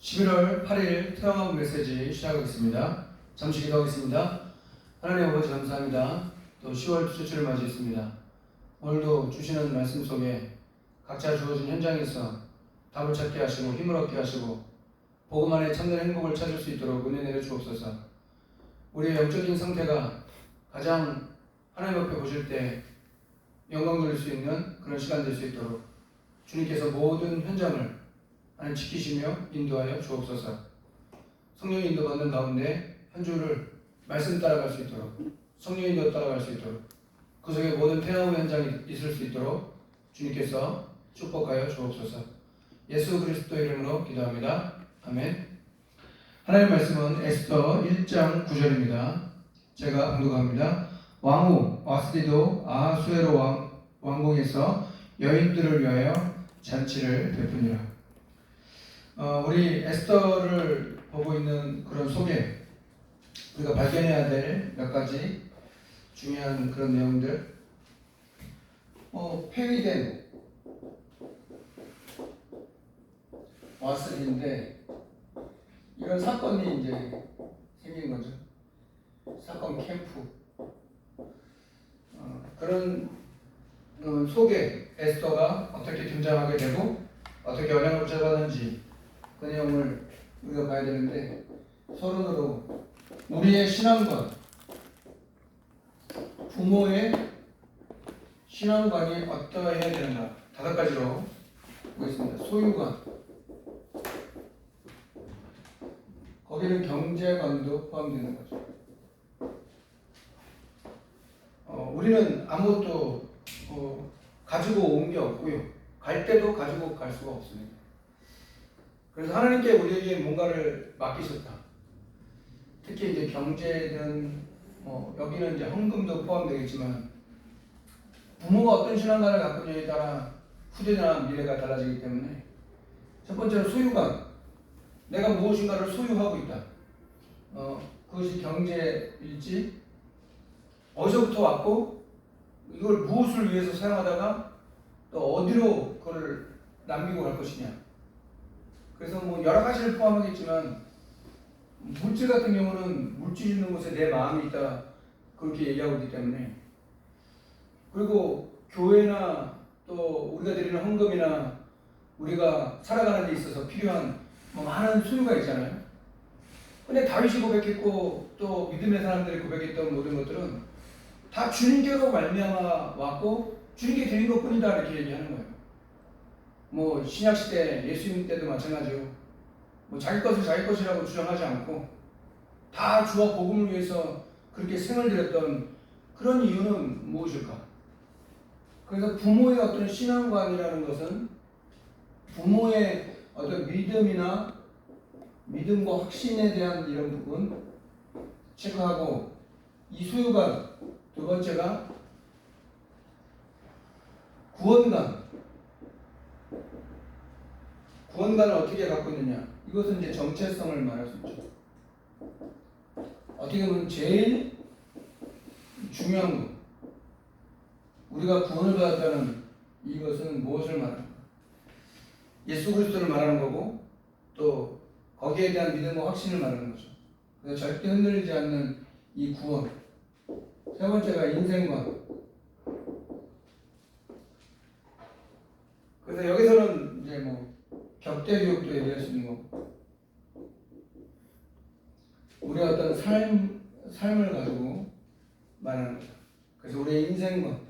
11월 8일 태영하고 메시지 시작하겠습니다. 잠시 기도하겠습니다. 하나님 아버지 감사합니다. 또 10월 둘째 주를 맞이했습니다. 오늘도 주시는 말씀 속에 각자 주어진 현장에서 답을 찾게 하시고 힘을 얻게 하시고 복음 안에 참된 행복을 찾을 수 있도록 은혜 내려 주옵소서. 우리의 영적인 상태가 가장 하나님 앞에 보실 때 영광 돌릴 수 있는 그런 시간 될 수 있도록 주님께서 모든 현장을 하나님 지키시며 인도하여 주옵소서. 성령의 인도 받는 가운데 한 주를 말씀 따라갈 수 있도록, 성령의 인도 따라갈 수 있도록, 그 속에 모든 태양의 현장이 있을 수 있도록 주님께서 축복하여 주옵소서. 예수 그리스도 이름으로 기도합니다. 아멘. 하나님의 말씀은 에스더 1장 9절입니다. 제가 봉독합니다. 왕후 와스디도 아하수에로 왕궁에서 여인들을 위하여 잔치를 베푸니라. 우리 에스더를 보고 있는 그런 속에 우리가 발견해야 될 몇 가지 중요한 그런 내용들, 폐위된 와스디인데 이런 사건이 이제 생긴 거죠. 사건 캠프. 그런 속에 에스더가 어떻게 등장하게 되고 어떻게 영향을 받았는지 그 내용을 우리가 봐야 되는데, 서론으로 우리의 신앙관, 부모의 신앙관이 어떠해야 되는가 5가지로 보겠습니다. 소유관, 거기는 경제관도 포함되는 거죠. 우리는 아무것도 가지고 온 게 없고요. 갈 때도 가지고 갈 수가 없습니다. 그래서 하나님께 우리에게 뭔가를 맡기셨다. 특히 이제 경제든 여기는 이제 헌금도 포함되겠지만 부모가 어떤 신앙관을 갖고 있느냐에 따라 후대나 미래가 달라지기 때문에 첫 번째로 소유관, 내가 무엇인가를 소유하고 있다. 그것이 경제일지 어디서부터 왔고 이걸 무엇을 위해서 사용하다가 또 어디로 그걸 남기고 갈 것이냐. 그래서 여러 가지를 포함하겠지만 물질 같은 경우는 물질 있는 곳에 내 마음이 있다 그렇게 얘기하고 있기 때문에, 그리고 교회나 또 우리가 드리는 헌금이나 우리가 살아가는 데 있어서 필요한 많은 소유가 있잖아요. 근데 다윗이 고백했고 또 믿음의 사람들이 고백했던 모든 것들은 다 주님께로 말미암아 왔고 주님께 드린 것뿐이다 이렇게 얘기하는 거예요. 신약시대 예수님 때도 마찬가지고 자기 것을 자기 것이라고 주장하지 않고 다 주와 복음을 위해서 그렇게 생을 들였던 그런 이유는 무엇일까? 그래서 부모의 어떤 신앙관이라는 것은 부모의 어떤 믿음이나 믿음과 확신에 대한 이런 부분 체크하고, 이 소유관, 두 번째가 구원관. 구원관을 어떻게 갖고 있느냐? 이것은 이제 정체성을 말할 수 있죠. 어떻게 보면 제일 중요한 것, 우리가 구원을 받았다는 이것은 무엇을 말하는 가? 예수 그리스도를 말하는 거고 또 거기에 대한 믿음과 확신을 말하는 거죠. 그래서 절대 흔들리지 않는 이 구원. 세 번째가 인생관. 그래서 여기서는 이제 격대교육도 얘기할 수 있는 거고, 우리의 어떤 삶을 가지고 말하는 거죠. 그래서 우리의 인생관.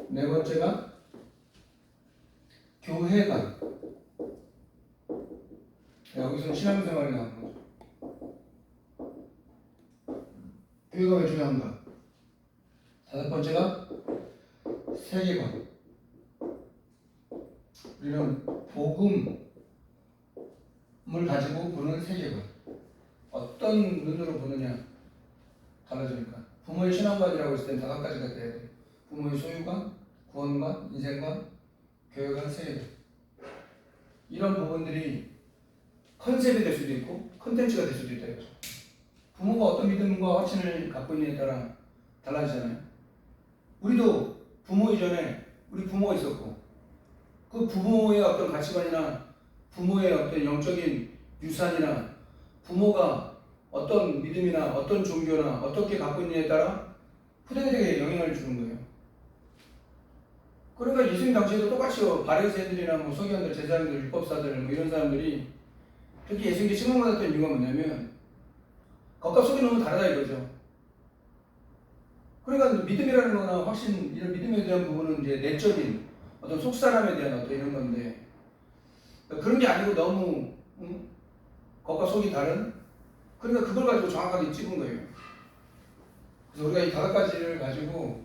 네 번째가 교회관. 여기서는 신앙생활이 나오는 거죠. 교회가 왜 중요한가? 5번째가 세계관. 우리는 복음을 가지고 보는 세계관. 어떤 눈으로 보느냐 달라지니까. 부모의 신앙관이라고 했을 땐 5가지가 돼야 돼요. 부모의 소유관, 구원관, 인생관, 교회관, 세계관. 이런 부분들이 컨셉이 될 수도 있고 컨텐츠가 될 수도 있다 이거죠. 부모가 어떤 믿음과 확신을 갖고 있느냐에 따라 달라지잖아요. 우리도 부모 이전에 우리 부모가 있었고 그 부모의 어떤 가치관이나 부모의 어떤 영적인 유산이나 부모가 어떤 믿음이나 어떤 종교나 어떻게 갖고 있느냐에 따라 후대들에게 영향을 주는 거예요. 그러니까 예수님 당시에도 똑같이 바리새인들이나 뭐 서기관들, 제사장들, 율법사들 뭐 이런 사람들이 그렇게 예수님께 신앙받았던 이유가 뭐냐면 겉과 속이 너무 다르다 이거죠. 그러니까 믿음이라는 거나 확신, 이런 믿음에 대한 부분은 이제 내적인 어떤 속사람에 대한 어떤 이런 건데 그런 게 아니고 너무 겉과 속이 다른, 그러니까 그걸 가지고 정확하게 찍은 거예요. 그래서 우리가 이 5가지를 가지고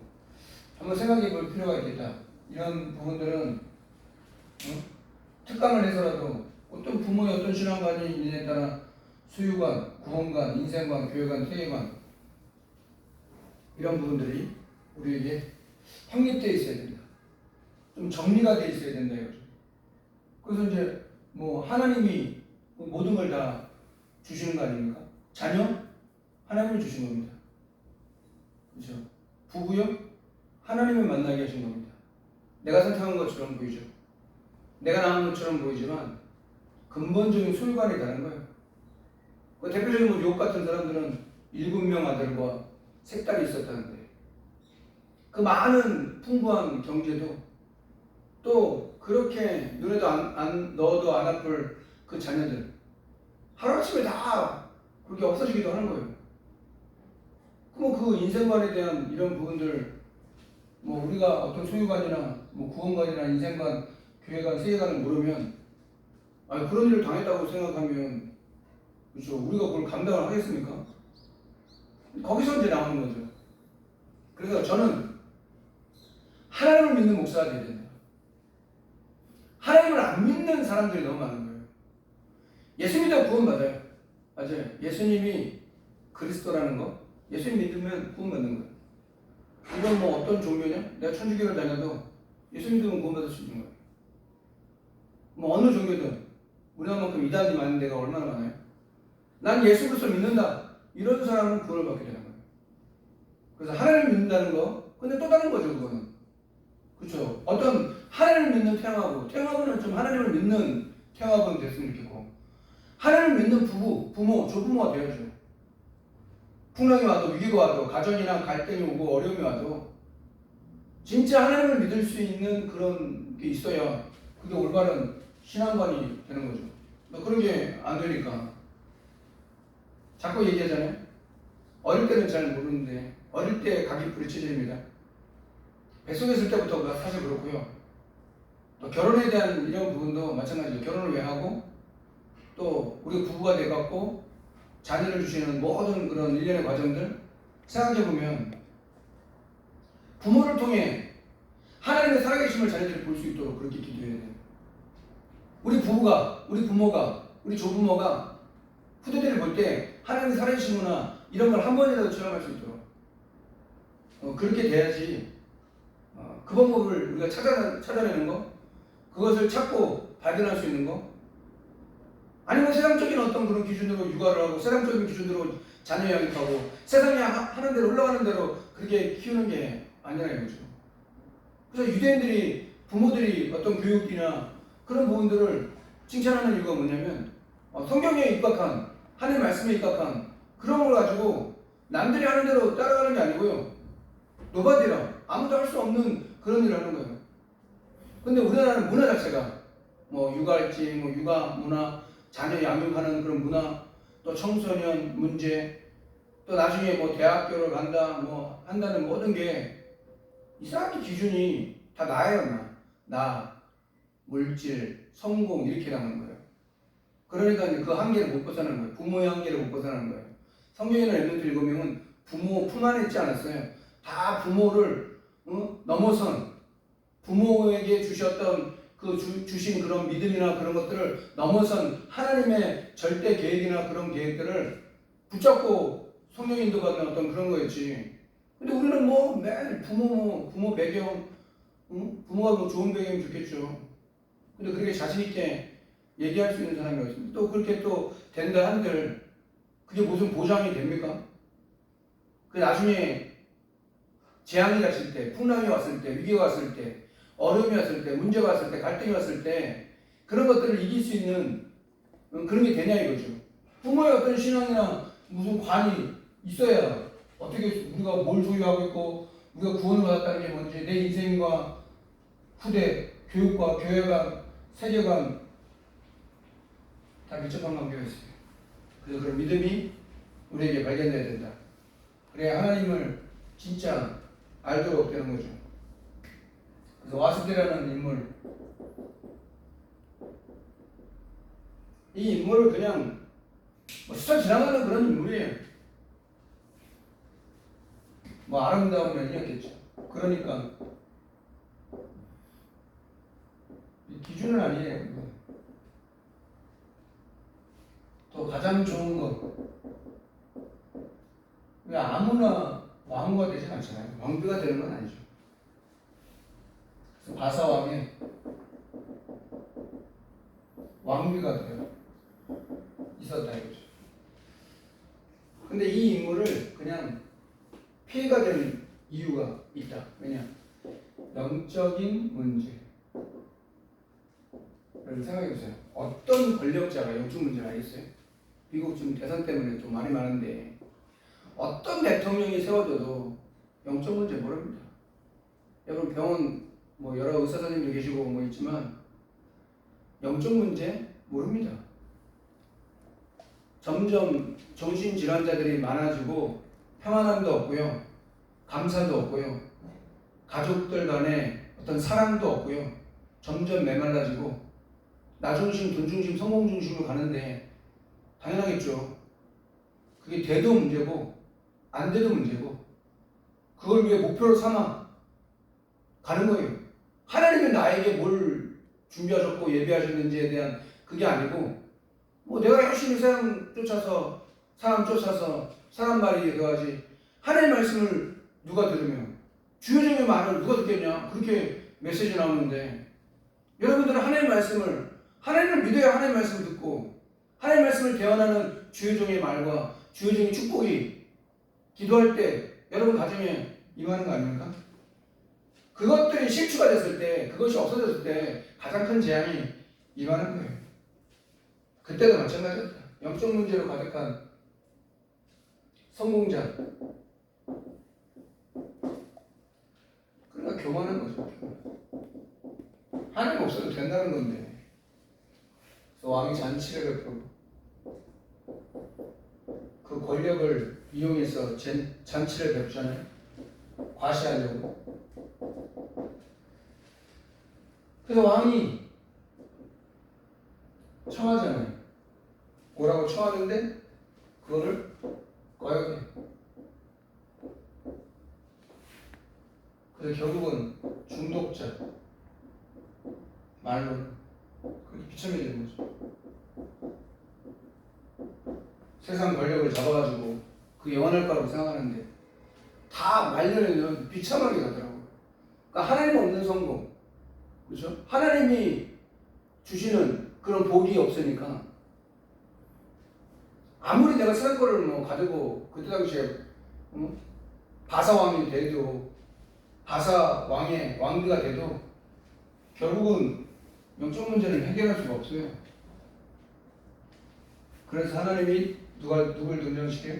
한번 생각해 볼 필요가 있겠다. 이런 부분들은 특강을 해서라도 어떤 부모의 어떤 신앙관이 있느냐에 따라 수유관, 구원관, 인생관, 교회관, 퇴계관 이런 부분들이 우리에게 확립되어 있어야 된다. 좀 정리가 되어 있어야 된다 이거죠. 그래서 이제 뭐 하나님이 모든 걸 다 주시는 거 아닙니까? 자녀? 하나님이 주신 겁니다. 그렇죠? 부부요? 하나님을 만나게 하신 겁니다. 내가 선택한 것처럼 보이죠. 내가 낳은 것처럼 보이지만 근본적인 소유관이 다른 거예요. 그 대표적인 뭐 욥 같은 사람들은 7명 아들과 세 딸이 있었다는데 그 많은 풍부한 경제도 또 그렇게 눈에도 안 넣어도 안 아플 그 자녀들 하루아침에 다 그렇게 없어지기도 하는 거예요. 그럼 그 인생관에 대한 이런 부분들 뭐 우리가 어떤 소유관이나 뭐 구원관이나 인생관, 교회관, 세계관을 모르면 그런 일을 당했다고 생각하면 그렇죠. 우리가 그걸 감당을 하겠습니까? 거기서 이제 나오는 거죠. 그래서 저는 하나님을 믿는 목사가 되어야 된다. 하나님을 안 믿는 사람들이 너무 많은 거예요. 예수 믿어 구원받아요. 맞아요. 예수님이 그리스도라는 거, 예수님 믿으면 구원받는 거예요. 이건 뭐 어떤 종교냐? 내가 천주교를 다녀도 예수 믿으면 구원받을 수 있는 거예요. 뭐 어느 종교든 우리나라만큼 이단이 많은 데가 얼마나 많아요? 난 예수 그리스도 믿는다. 이런 사람은 구원을 받게 되는 거예요. 그래서 하나님을 믿는다는 거, 근데 또 다른 거죠, 그거는. 그렇죠. 어떤 하나님을 믿는 태영하고는 좀 하나님을 믿는 태영하고는 됐으면 좋겠고, 하나님을 믿는 부모, 조부모가 되어야죠. 풍랑이 와도 위기가 와도 가정이나 갈등이 오고 어려움이 와도 진짜 하나님을 믿을 수 있는 그런 게 있어야 그게 올바른 신앙관이 되는 거죠. 그런 게 안 되니까 자꾸 얘기하잖아요. 어릴 때는 잘 모르는데 어릴 때 각이 부딪혀집니다. 뱃속에 있을 때부터 사실 그렇고요. 또 결혼에 대한 이런 부분도 마찬가지로 결혼을 왜 하고 또 우리 부부가 돼갖고 자녀를 주시는 모든 그런 일련의 과정들 생각해보면 부모를 통해 하나님의 살아계심을 자녀들이 볼 수 있도록 그렇게 기도해야 돼요. 우리 부모가, 우리 조부모가 후대들을 볼 때 하나님의 살아계심이나 이런 걸 한 번이라도 체험할 수 있도록 그렇게 돼야지 그 방법을 우리가 찾아내는 거, 그것을 찾고 발견할 수 있는 거, 아니면 세상적인 어떤 그런 기준으로 육아를 하고 세상적인 기준으로 자녀 양육하고 세상이 하는 대로 흘러가는 대로 그렇게 키우는 게 아니라 이거죠. 그래서 유대인들이 부모들이 어떤 교육이나 그런 부분들을 칭찬하는 이유가 뭐냐면 성경에 입각한 하나님의 말씀에 입각한 그런 걸 가지고 남들이 하는 대로 따라가는 게 아니고요. 노바디라 아무도 할 수 없는 그런 일을 하는 거예요. 근데 우리나라는 문화 자체가 뭐 육아할지 뭐 육아 문화, 자녀 양육하는 그런 문화, 또 청소년 문제, 또 나중에 뭐 대학교를 간다 뭐 한다는 모든 게 이상하게 기준이 다 나예요. 나, 물질, 성공 이렇게 나오는 거예요. 그러니까 그 한계를 못 벗어나는 거예요. 부모의 한계를 못 벗어나는 거예요. 성경에는 렘넌트 7명은 부모 품 안에 있지 않았어요. 다 부모를 넘어선 부모에게 주셨던 주신 그런 믿음이나 그런 것들을 넘어선 하나님의 절대 계획이나 그런 계획들을 붙잡고 성령 인도받는 어떤 그런 거였지. 근데 우리는 뭐 매일 부모 배경, 부모가 뭐 좋은 배경이 좋겠죠. 근데 그렇게 자신있게 얘기할 수 있는 사람이 없습니다. 또 그렇게 또 된다 한들 그게 무슨 보장이 됩니까? 그 나중에 재앙이 갔을 때, 풍랑이 왔을 때, 위기가 왔을 때, 어려움이 왔을 때, 문제가 왔을 때, 갈등이 왔을 때 그런 것들을 이길 수 있는 그런 게 되냐 이거죠. 부모의 어떤 신앙이나 무슨 관이 있어야 어떻게 우리가 뭘 소유하고 있고 우리가 구원을 받았다는 게 뭔지 내 인생과 후대, 교육과 교회관, 세계관 다 밀접한 관계가 있어요. 그래서 그런 믿음이 우리에게 발견돼야 된다. 그래야 하나님을 진짜 알도록 되는 거죠. 그래서 와스데라는 인물, 이 인물을 그냥 스쳐 지나가는 그런 인물이에요. 아름다운 면이었겠죠. 그러니까 기준은 아니에요. 또 가장 좋은 것, 왜 아무나 왕후가 되진 않잖아요. 왕비가 되는 건 아니죠. 그래서 바사 왕의 왕비가 되어 있었다 이거죠. 근데 이 인물을 그냥 피해가 되는 이유가 있다. 왜냐? 영적인 문제를 생각해보세요. 어떤 권력자가 영적 문제를 알겠어요? 미국 지금 대선 때문에 좀 말이 많은데 어떤 대통령이 세워져도 영적 문제 모릅니다. 여러분 병원 여러 의사 선생님도 계시고 있지만 영적 문제 모릅니다. 점점 정신질환자들이 많아지고 평안함도 없고요. 감사도 없고요. 가족들 간에 어떤 사랑도 없고요. 점점 메말라지고 나 중심, 돈 중심, 성공 중심으로 가는데 당연하겠죠. 그게 돼도 문제고 안 돼도 문제고 그걸 위해 목표로 삼아 가는 거예요. 하나님은 나에게 뭘 준비하셨고 예비하셨는지에 대한 그게 아니고 내가 열심히 세상 쫓아서 사람 쫓아서 사람 말이 그거지 하나님의 말씀을 누가 들으면 주요적인 말을 누가 듣겠냐 그렇게 메시지 나오는데 여러분들은 하나님을 믿어야 하나님의 말씀을 듣고 하나님의 말씀을 대언하는 주요종의 말과 주요종의 축복이 기도할 때 여러분 가정에 임하는 거 아닙니까? 그것들이 실추가 됐을 때 그것이 없어졌을 때 가장 큰 재앙이 임하는 거예요. 그때도 마찬가지였다. 영적 문제로 가득한 성공자. 그러니까 교만한 거죠. 하나님 없어도 된다는 건데. 그래서 왕이 잔치를 베풀고 그 권력을 이용해서 잔치를 베푸잖아요. 과시하려고. 그래서 왕이 청하잖아요. 오라고 청하는데 그거를 거역해. 그래서 결국은 중독자 말로 그게 비참해지는 거죠. 세상 권력을 잡아가지고 그 영원할 거라고 생각하는데 다 말년에는 비참하게 가더라고요. 그러니까 하나님 없는 성공, 그렇죠? 하나님이 주시는 그런 복이 없으니까 아무리 내가 세상 거를 가지고 그때 당시에 바사 왕이 돼도 바사 왕의 왕비가 돼도 결국은 영적 문제를 해결할 수가 없어요. 그래서 하나님이 누굴 등장시켜요?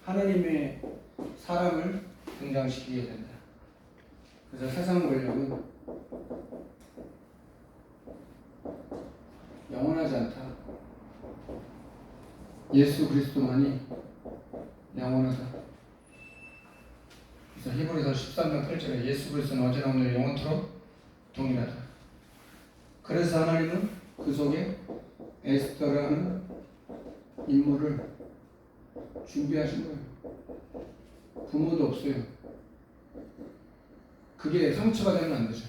하나님의 사람을 등장시키게 된다. 그래서 세상 권력은 영원하지 않다. 예수 그리스도만이 영원하다. 그래서 히브리서 13장 8절에 예수 그리스도는 어제나 오늘 영원토록 동일하다. 그래서 하나님은 그 속에 에스더라는 인물을 준비하신 거예요. 부모도 없어요. 그게 상처가 되면 안 되죠.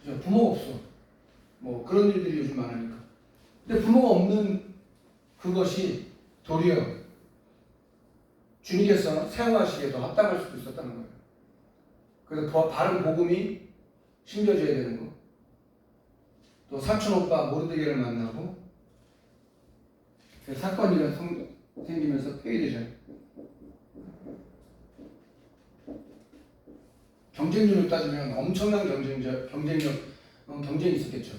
그렇죠? 부모가 없어. 그런 일들이 요즘 많으니까. 근데 부모가 없는 그것이 도리어 주님께서 사용하시기에 더 합당할 수도 있었다는 거예요. 그래서 바른 복음이 심겨져야 되는 거. 또 사촌 오빠 모르드게를 만나고 사건이 생기면서 폐위되잖아요. 경쟁률을 따지면 엄청난 경쟁이 있었겠죠.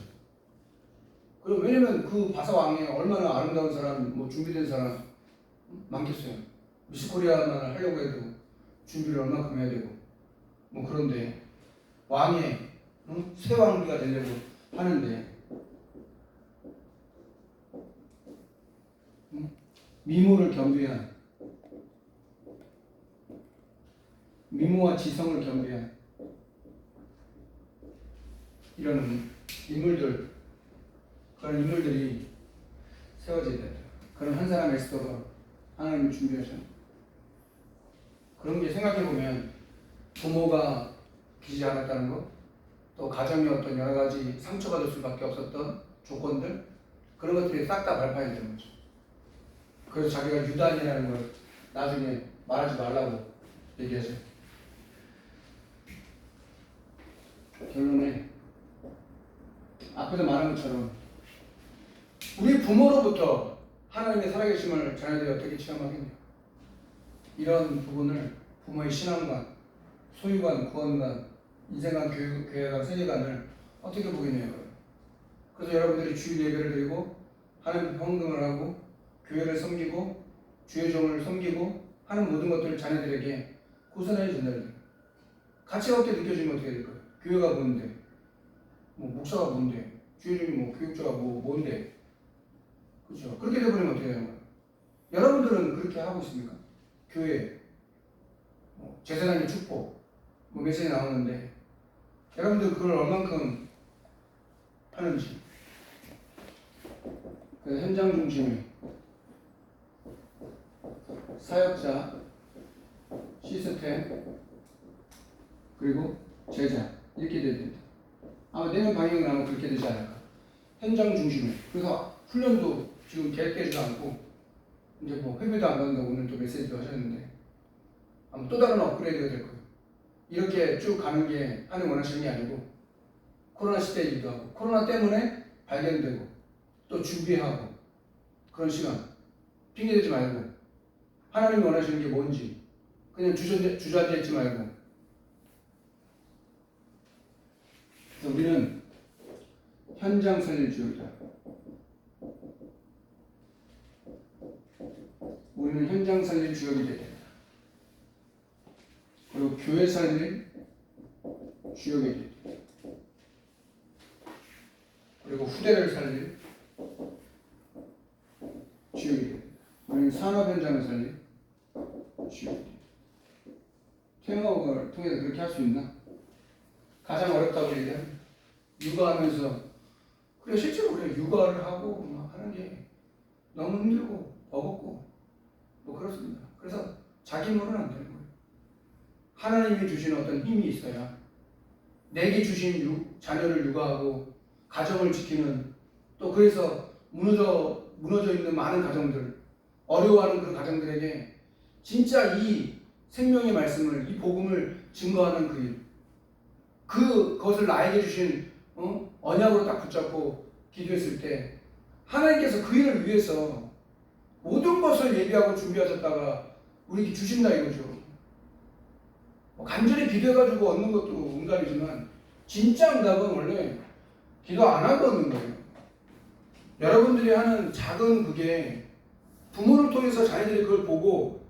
그리고 왜냐면 그 바사왕에 얼마나 아름다운 사람, 뭐 준비된 사람 많겠어요. 미스 코리아만 하려고 해도 준비를 얼마큼 해야 되고 뭐 그런데 왕의 새 왕비가 되려고 하는데 미모를 겸비한 미모와 지성을 겸비한 이런 인물들 그런 인물들이 세워져야 된다. 그런 한 사람의 에스더가 하나님이 준비하셨다. 그런 게 생각해보면 부모가 기지 않았다는 것, 또 가정의 어떤 여러 가지 상처받을 수밖에 없었던 조건들, 그런 것들이 싹 다 발판이 되는 거죠. 그래서 자기가 유단이라는 걸 나중에 말하지 말라고 얘기하죠. 결론에 앞에서 말한 것처럼 우리 부모로부터 하나님의 살아계심을 자녀들이 어떻게 체험하겠냐. 이런 부분을 부모의 신앙관, 소유관, 구원관, 인생관, 교회관, 세계관을 어떻게 보겠냐고요. 그래서 여러분들이 주일 예배를 드리고 하나님 헌금을 하고 교회를 섬기고 주의 종을 섬기고 하는 모든 것들을 자녀들에게 고스란히 전달해요. 가치가 어떻게 느껴지면 어떻게 될까요? 교회가 뭔데? 뭐 목사가 뭔데? 주의 종이 뭐 교육자가 뭔데? 그렇죠? 그렇게 돼버리면 어떻게 되는 거예요? 여러분들은 그렇게 하고 있습니까? 교회 제사장의 축복 메시지 나오는데 여러분들 그걸 얼만큼 하는지 현장 중심의 사역자, 시스템, 그리고 제자 이렇게 돼야 된다. 아마 내년 방향이 나면 그렇게 되지 않을까. 현장 중심의. 그래서 훈련도 지금 계획되지도 않고 이제 뭐 회비도 안 받는다고 오늘 또 메시지도 하셨는데 아마 또 다른 업그레이드가 될 거예요. 이렇게 쭉 가는 게 하나님 원하시는 게 아니고 코로나 시대이기도 하고 코로나 때문에 발견되고 또 준비하고 그런 시간 핑계대지 말고 하나님이 원하시는 게 뭔지 그냥 주저앉아 있지 말고. 그래서 우리는 현장 살릴 주역이다. 우리는 현장 살릴 주역이 되야 된다. 그리고 교회 살릴 주역이 되야 된다. 그리고 후대를 살릴 주역이 되야 된다. 우리는 산업 현장을 살릴 주역이 되야 된다. 테마워크를 통해서 그렇게 할 수 있나? 가장 어렵다고 얘기합니다. 육아하면서 그래 실제로 그래 육아를 하고 막 하는 게 너무 힘들고 버겁고 뭐 그렇습니다. 그래서 자기 힘으로는 안 되는 거예요. 하나님이 주신 어떤 힘이 있어야 내게 주신 자녀를 육아하고 가정을 지키는 또 그래서 무너져 있는 많은 가정들 어려워하는 그 가정들에게 진짜 이 생명의 말씀을 이 복음을 증거하는 그 일 그것을 나에게 주신 언약으로 딱 붙잡고 기도했을 때 하나님께서 그 일을 위해서 모든 것을 예비하고 준비하셨다가 우리에게 주신다 이거죠. 간절히 기도해가지고 얻는 것도 응답이지만 진짜 응답은 원래 기도 안 하고 얻는 거예요. 여러분들이 하는 작은 그게 부모를 통해서 자녀들이 그걸 보고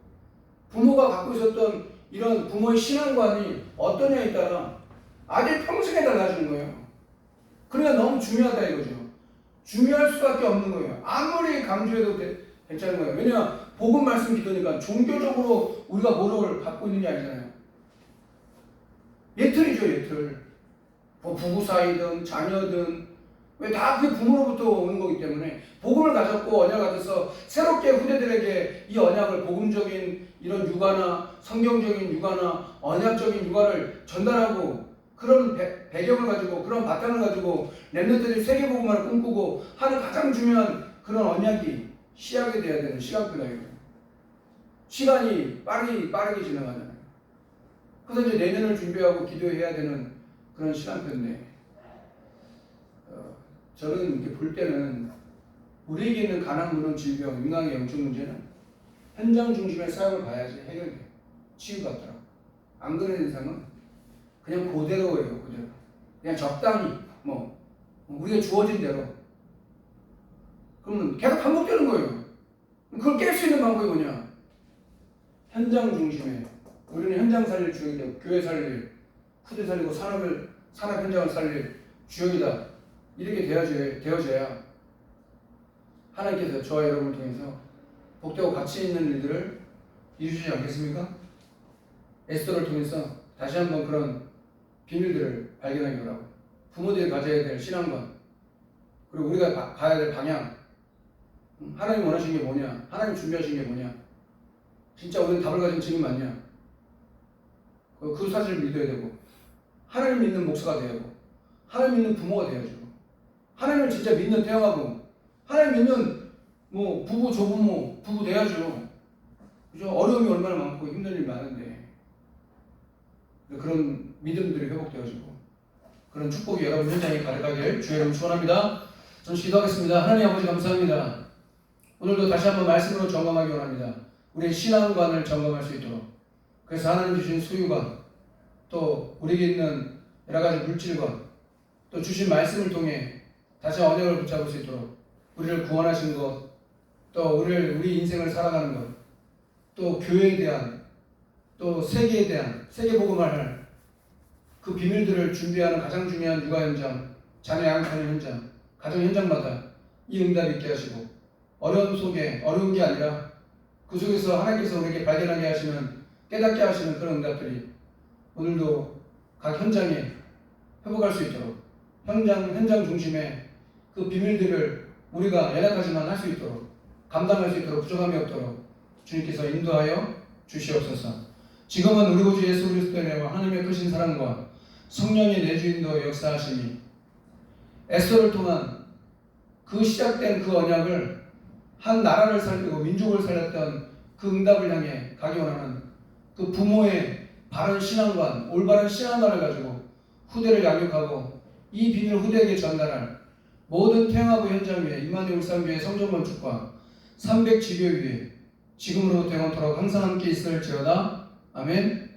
부모가 갖고 있었던 이런 부모의 신앙관이 어떠냐에 따라 아들 평생에 달라지는 거예요. 그러니까 너무 중요하다 이거죠. 중요할 수밖에 없는 거예요. 아무리 강조해도 괜찮은 거예요. 왜냐하면 복음 말씀 기도니까 종교적으로 우리가 뭐를 갖고 있는 게 아니잖아요. 예틀이죠 예틀. 뭐 부부 사이든 자녀든 왜 다 그게 부모로부터 오는 거기 때문에 복음을 가졌고 언약을 가져서 새롭게 후대들에게 이 언약을 복음적인 이런 육아나 성경적인 육아나 언약적인 육아를 전달하고 그런 배경을 가지고 그런 바탕을 가지고 렘넌트들이 세계복음화를 꿈꾸고 하는 가장 중요한 그런 언약이 시작이 돼야 되는 시간표다. 시간이 빠르게 지나가잖아요. 그래서 이제 내년을 준비하고 기도해야 되는 그런 시간표인데 저는 이렇게 볼 때는 우리에게 있는 가난, 문헌, 질병, 인간의 영적 문제는 현장 중심의 사역을 봐야지 해결돼요. 치유받더라고. 안 그런 이상은 그냥 그대로예요. 그대로. 그냥 적당히 우리가 주어진 대로 그러면 계속 반복되는 거예요. 그걸 깰 수 있는 방법이 뭐냐? 현장 중심에 우리는 현장 살릴 주역이다. 교회 살릴, 후대 살리고 산업 현장을 살릴 주역이다. 이렇게 되어져야 하나님께서 저와 여러분을 통해서 복되고 가치 있는 일들을 이루시지 않겠습니까? 에스더를 통해서 다시 한번 그런 비밀들을 발견하게 하라고. 부모들이 가져야 될 신앙관, 그리고 우리가 가야 될 방향, 하나님 원하시는 게 뭐냐, 하나님 준비하신 게 뭐냐, 진짜 우리는 답을 가진 증인 맞냐, 그 사실을 믿어야 되고, 하나님 믿는 목사가 되어야 되고, 하나님 믿는 부모가 되어야죠. 하나님을 진짜 믿는 태영아부, 하나님 믿는 뭐 부부, 조부모, 부부 돼야죠. 그죠? 어려움이 얼마나 많고 힘든 일이 많은데 그런 믿음들이 회복되어지고 그런 축복이 여러분 현장에 가득하길 주의 이름으로 축원합니다. 저는 기도하겠습니다. 하나님 아버지 감사합니다. 오늘도 다시 한번 말씀으로 점검하기 원합니다. 우리의 신앙관을 점검할 수 있도록. 그래서 하나님 주신 수유관, 또 우리에게 있는 여러 가지 물질과 또 주신 말씀을 통해 다시 언약을 붙잡을 수 있도록 우리를 구원하신 것, 또 우리 인생을 살아가는 것, 또 교회에 대한, 또 세계에 대한, 세계복음을 할 그 비밀들을 준비하는 가장 중요한 육아 현장, 자녀 양육하는 현장, 가정 현장마다 이 응답 있게 하시고, 어려움 속에 어려운 게 아니라 그 속에서 하나님께서 우리에게 발견하게 하시는, 깨닫게 하시는 그런 응답들이 오늘도 각 현장에 회복할 수 있도록, 현장 중심에 그 비밀들을 우리가 연약하지만 할 수 있도록, 감당할 수 있도록, 부족함이 없도록 주님께서 인도하여 주시옵소서. 지금은 우리 구주 예수 그리스도의 은혜와 하나님의 크신 사랑과 성령의 내주인도 역사하심이 에스더를 통한 그 시작된 그 언약을 한 나라를 살리고 민족을 살렸던 그 응답을 향해 가기 원하는 그 부모의 바른 신앙관, 올바른 신앙관을 가지고 후대를 양육하고 이 비밀을 후대에게 전달할 모든 태영아부 현장 위에 임마누엘 울산교회 성전 건축과 300지교 위에 지금으로부터 영원토록 항상 함께 있을지어다. 아멘.